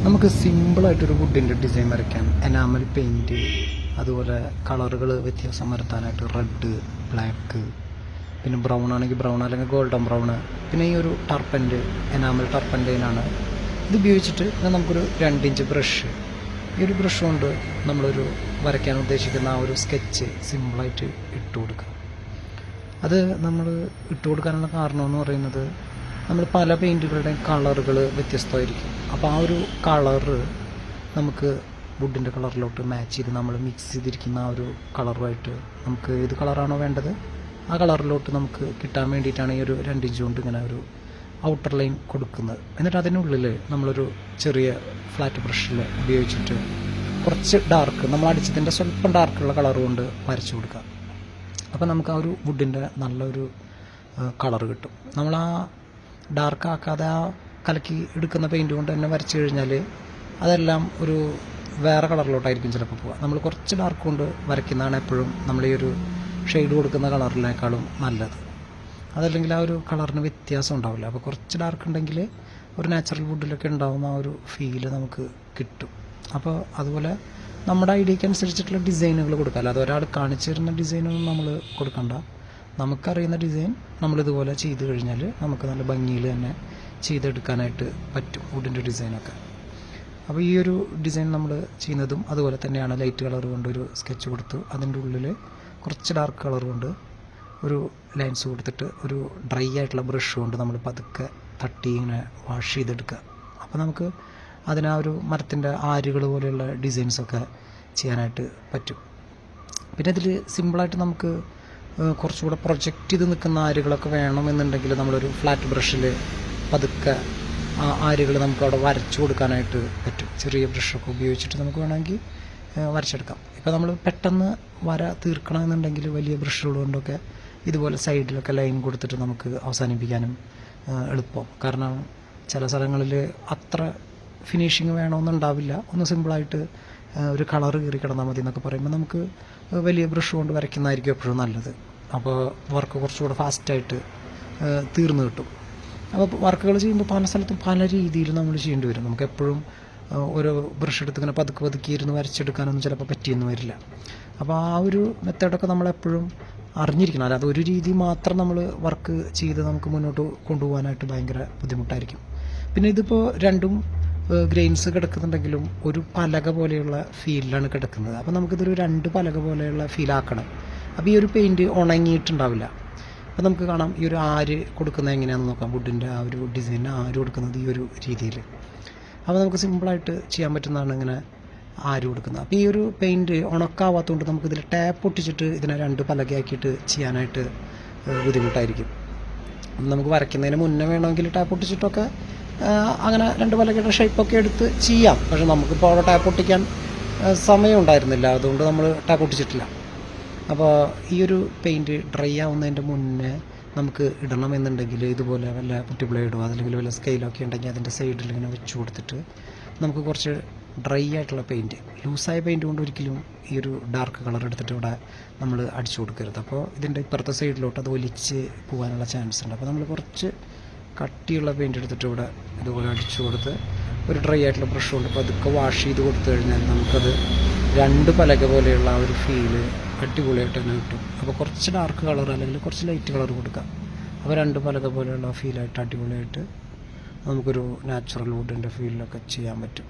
നമുക്ക് സിമ്പിളായിട്ടൊരു വുഡിൻ്റെ ഡിസൈൻ വരയ്ക്കാം. Enamel paint, അതുപോലെ കളറുകൾ വ്യത്യാസം വരുത്താനായിട്ട് റെഡ്, ബ്ലാക്ക്, പിന്നെ ബ്രൗൺ ആണെങ്കിൽ ബ്രൗൺ, അല്ലെങ്കിൽ ഗോൾഡൻ ബ്രൗൺ, പിന്നെ ഈ ഒരു ടർപ്പൻ്റ്, എനാമൽ ടർപ്പൻ്റെയിനാണ് ഇത് ഉപയോഗിച്ചിട്ട് നമുക്കൊരു 2 ഇഞ്ച് ബ്രഷ്, ഈ ഒരു ബ്രഷ് കൊണ്ട് നമ്മളൊരു വരയ്ക്കാൻ ഉദ്ദേശിക്കുന്ന ആ ഒരു സ്കെച്ച് സിമ്പിളായിട്ട് ഇട്ട് കൊടുക്കുക. അത് നമ്മൾ ഇട്ട് കൊടുക്കാനുള്ള കാരണം എന്ന് പറയുന്നത്, നമ്മൾ പല പെയിൻറ്റുകളുടെയും കളറുകൾ വ്യത്യസ്തമായിരിക്കും. അപ്പോൾ ആ ഒരു കളറ് നമുക്ക് വുഡിൻ്റെ കളറിലോട്ട് മാച്ച് ചെയ്ത് നമ്മൾ മിക്സ് ചെയ്തിരിക്കുന്ന ആ ഒരു കളറുമായിട്ട് നമുക്ക് ഏത് കളറാണോ വേണ്ടത് ആ കളറിലോട്ട് നമുക്ക് കിട്ടാൻ വേണ്ടിയിട്ടാണ് ഈ ഒരു 2 ഇഞ്ച് കൊണ്ട് ഇങ്ങനെ ഒരു ഔട്ടർ ലൈൻ കൊടുക്കുന്നത്. എന്നിട്ട് അതിനുള്ളിൽ നമ്മളൊരു ചെറിയ ഫ്ലാറ്റ് ബ്രഷിൽ ഉപയോഗിച്ചിട്ട് കുറച്ച് ഡാർക്ക്, നമ്മൾ അടിച്ചതിൻ്റെ സ്വല്പം ഡാർക്കുള്ള കളർ കൊണ്ട് വരച്ചു കൊടുക്കുക. അപ്പോൾ നമുക്ക് ആ ഒരു വുഡിൻ്റെ നല്ലൊരു കളർ കിട്ടും. നമ്മൾ ആ ഡാർക്ക് ആക്കാതെ ആ കലക്കി എടുക്കുന്ന പെയിൻറ്റ് കൊണ്ട് തന്നെ വരച്ചു കഴിഞ്ഞാൽ അതെല്ലാം ഒരു വേറെ കളറിലോട്ടായിരിക്കും ചിലപ്പോൾ പോവുക. നമ്മൾ കുറച്ച് ഡാർക്ക് കൊണ്ട് വരയ്ക്കുന്നതാണ് എപ്പോഴും നമ്മൾ ഈ ഒരു ഷെയ്ഡ് കൊടുക്കുന്ന കളറിനേക്കാളും നല്ലത്. അതല്ലെങ്കിൽ ആ ഒരു കളറിന് വ്യത്യാസം ഉണ്ടാവില്ല. അപ്പോൾ കുറച്ച് ഡാർക്ക് ഉണ്ടെങ്കിൽ ഒരു നാച്ചുറൽ വുഡിലൊക്കെ ഉണ്ടാവും ആ ഒരു ഫീല് നമുക്ക് കിട്ടും. അപ്പോൾ അതുപോലെ നമ്മുടെ ഐഡിയക്ക് അനുസരിച്ചിട്ടുള്ള ഡിസൈനുകൾ കൊടുക്കാം. അല്ലാതെ ഒരാൾ കാണിച്ചു തരുന്ന ഡിസൈനൊന്നും നമ്മൾ കൊടുക്കണ്ട. നമുക്കറിയുന്ന ഡിസൈൻ നമ്മളിതുപോലെ ചെയ്ത് കഴിഞ്ഞാൽ നമുക്ക് നല്ല ഭംഗിയിൽ തന്നെ ചെയ്തെടുക്കാനായിട്ട് പറ്റും വുഡിൻ്റെ ഡിസൈനൊക്കെ. അപ്പോൾ ഈ ഒരു ഡിസൈൻ നമ്മൾ ചെയ്യുന്നതും അതുപോലെ തന്നെയാണ്. ലൈറ്റ് കളർ കൊണ്ട് ഒരു സ്കെച്ച് കൊടുത്തു, അതിൻ്റെ ഉള്ളിൽ കുറച്ച് ഡാർക്ക് കളർ കൊണ്ട് ഒരു ലൈൻസ് കൊടുത്തിട്ട് ഒരു ഡ്രൈ ആയിട്ടുള്ള ബ്രഷ് കൊണ്ട് നമ്മൾ പതുക്കെ തട്ടി ഇങ്ങനെ വാഷ് ചെയ്തെടുക്കുക. അപ്പോൾ നമുക്ക് അതിനാ ഒരു മരത്തിൻ്റെ ആരുകൾ പോലെയുള്ള ഡിസൈൻസൊക്കെ ചെയ്യാനായിട്ട് പറ്റും. പിന്നെ ഇതിൽ സിമ്പിളായിട്ട് നമുക്ക് കുറച്ചുകൂടെ പ്രൊജക്റ്റ് ചെയ്ത് നിൽക്കുന്ന ആരുകളൊക്കെ വേണമെന്നുണ്ടെങ്കിൽ നമ്മളൊരു ഫ്ലാറ്റ് ബ്രഷിൽ പതുക്കെ ആ ആരുകൾ നമുക്ക് അവിടെ വരച്ചു കൊടുക്കാനായിട്ട് പറ്റും. ചെറിയ ബ്രഷൊക്കെ ഉപയോഗിച്ചിട്ട് നമുക്ക് വേണമെങ്കിൽ വരച്ചെടുക്കാം. ഇപ്പോൾ നമ്മൾ പെട്ടെന്ന് വര തീർക്കണമെന്നുണ്ടെങ്കിൽ വലിയ ബ്രഷുകൾ കൊണ്ടൊക്കെ ഇതുപോലെ സൈഡിലൊക്കെ ലൈൻ കൊടുത്തിട്ട് നമുക്ക് അവസാനിപ്പിക്കാനും എളുപ്പം. കാരണം ചില സ്ഥലങ്ങളിൽ അത്ര ഫിനിഷിങ് വേണമെന്നുണ്ടാവില്ല. ഒന്ന് സിമ്പിളായിട്ട് ഒരു കളർ കയറി കിടന്നാൽ മതി എന്നൊക്കെ പറയുമ്പോൾ നമുക്ക് വലിയ ബ്രഷ് കൊണ്ട് വരയ്ക്കുന്നതായിരിക്കും എപ്പോഴും നല്ലത്. അപ്പോൾ വർക്ക് കുറച്ചുകൂടെ ഫാസ്റ്റായിട്ട് തീർന്നു കിട്ടും. അപ്പോൾ വർക്കുകൾ ചെയ്യുമ്പോൾ പല സ്ഥലത്തും പല രീതിയിൽ നമ്മൾ ചെയ്യേണ്ടി വരും. നമുക്ക് എപ്പോഴും ഓരോ ബ്രഷ് എടുത്ത് ഇങ്ങനെ പതുക്കെ പതുക്കി ഇരുന്ന് വരച്ചെടുക്കാനൊന്നും ചിലപ്പോൾ പറ്റിയെന്ന് വരില്ല. അപ്പോൾ ആ ഒരു മെത്തേഡൊക്കെ നമ്മളെപ്പോഴും അറിഞ്ഞിരിക്കണം. അല്ലാതെ ഒരു രീതി മാത്രം നമ്മൾ വർക്ക് ചെയ്ത് നമുക്ക് മുന്നോട്ട് കൊണ്ടുപോകാനായിട്ട് ഭയങ്കര ബുദ്ധിമുട്ടായിരിക്കും. പിന്നെ ഇതിപ്പോൾ രണ്ടും ഗ്രെയിൻസ് കിടക്കുന്നുണ്ടെങ്കിലും ഒരു പലക പോലെയുള്ള ഫീലിലാണ് കിടക്കുന്നത്. അപ്പോൾ നമുക്കിതൊരു 2 പലക പോലെയുള്ള ഫീലാക്കണം. അപ്പോൾ ഈ ഒരു പെയിൻറ്റ് ഉണങ്ങിയിട്ടുണ്ടാവില്ല. അപ്പോൾ നമുക്ക് കാണാം ഈ ഒരു ആര് കൊടുക്കുന്നത് എങ്ങനെയാണെന്ന് നോക്കാം. വുഡിൻ്റെ ആ ഒരു ഡിസൈന് ആര് കൊടുക്കുന്നത് ഈ ഒരു രീതിയിൽ. അപ്പോൾ നമുക്ക് സിമ്പിളായിട്ട് ചെയ്യാൻ പറ്റുന്നതാണ് ഇങ്ങനെ ആര് കൊടുക്കുന്നത്. അപ്പോൾ ഈ ഒരു പെയിൻറ്റ് ഉണക്കാവാത്തതുകൊണ്ട് നമുക്കിതിൽ ടാപ്പ് ഒട്ടിച്ചിട്ട് ഇതിനെ 2 പലകയാക്കിയിട്ട് ചെയ്യാനായിട്ട് ബുദ്ധിമുട്ടായിരിക്കും. നമുക്ക് വരയ്ക്കുന്നതിന് മുന്നേ വേണമെങ്കിൽ ടാപ്പ് ഒട്ടിച്ചിട്ടൊക്കെ അങ്ങനെ 2 പലകയുടെ ഷേപ്പൊക്കെ എടുത്ത് ചെയ്യാം. പക്ഷെ നമുക്കിപ്പോൾ അവിടെ ടാപ്പ് ഒട്ടിക്കാൻ സമയം ഉണ്ടായിരുന്നില്ല, അതുകൊണ്ട് നമ്മൾ ടാപ്പ് ഒട്ടിച്ചിട്ടില്ല. അപ്പോൾ ഈ ഒരു പെയിൻറ്റ് ഡ്രൈ ആവുന്നതിൻ്റെ മുന്നേ നമുക്ക് ഇടണമെന്നുണ്ടെങ്കിൽ ഇതുപോലെ വല്ല കുട്ടി ബ്ലേഡോ അല്ലെങ്കിൽ വല്ല സ്കെയിലൊക്കെ ഉണ്ടെങ്കിൽ അതിൻ്റെ സൈഡിൽ ഇങ്ങനെ വെച്ച് കൊടുത്തിട്ട് നമുക്ക് കുറച്ച് ഡ്രൈ ആയിട്ടുള്ള പെയിൻറ്റ്, ലൂസായ പെയിൻറ്റ് കൊണ്ട് ഒരിക്കലും ഈ ഒരു ഡാർക്ക് കളർ എടുത്തിട്ട് ഇവിടെ നമ്മൾ അടിച്ചു കൊടുക്കരുത്. അപ്പോൾ ഇതിൻ്റെ ഇപ്പുറത്തെ സൈഡിലോട്ട് അത് ഒലിച്ച് പോകാനുള്ള ചാൻസ് ഉണ്ട്. അപ്പോൾ നമ്മൾ കുറച്ച് കട്ടിയുള്ള പെയിൻറ്റ് എടുത്തിട്ട് ഇവിടെ ഇതുപോലെ അടിച്ചു കൊടുത്ത് ഒരു ഡ്രൈ ആയിട്ടുള്ള ബ്രഷ് കൊണ്ട് പതുക്കെ വാഷ് ചെയ്ത് കൊടുത്തു കഴിഞ്ഞാൽ നമുക്കത് 2 പലക പോലെയുള്ള ആ ഒരു ഫീല് അടിപൊളിയായിട്ട് തന്നെ കിട്ടും. അപ്പോൾ കുറച്ച് ഡാർക്ക് കളർ അല്ലെങ്കിൽ കുറച്ച് ലൈറ്റ് കളർ കൊടുക്കാം. അപ്പോൾ 2 പലക പോലെയുള്ള ഫീലായിട്ട് അടിപൊളിയായിട്ട് നമുക്കൊരു നാച്ചുറൽ വുഡിൻ്റെ ഫീലിലൊക്കെ ചെയ്യാൻ പറ്റും.